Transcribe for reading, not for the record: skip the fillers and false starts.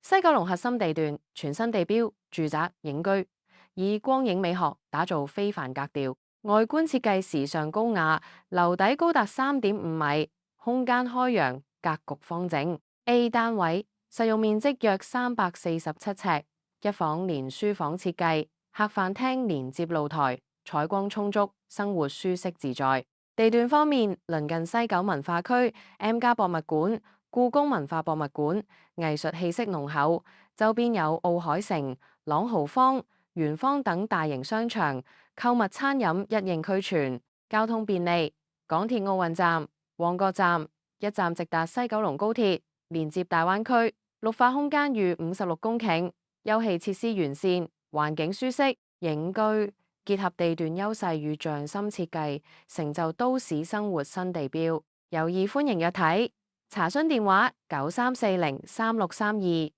西九龍核心地段全新地標，住宅、影居，以光影美學打造非凡格調，外觀設計時尚高雅，樓底高達3.5米，空間開揚，格局方正。A 單位實用面積約347尺，一房連書房設計，客飯廳連接露台，採光充足，生活舒適自在。地段方面，鄰近西九文化區、M+ 博物館、故宮文化博物館，藝術氣息濃厚。周邊有奧海城、朗豪坊、圓方等大型商場，購物餐飲一應俱全，交通便利。港鐵奧運站、旺角站一站直達西九龍高鐵，連接大灣區，綠化空間逾56公頃，休憩設施完善，環境舒適，影居結合地段優勢與匠心設計，成就都市生活新地標。有意歡迎約睇，查詢電話93403632。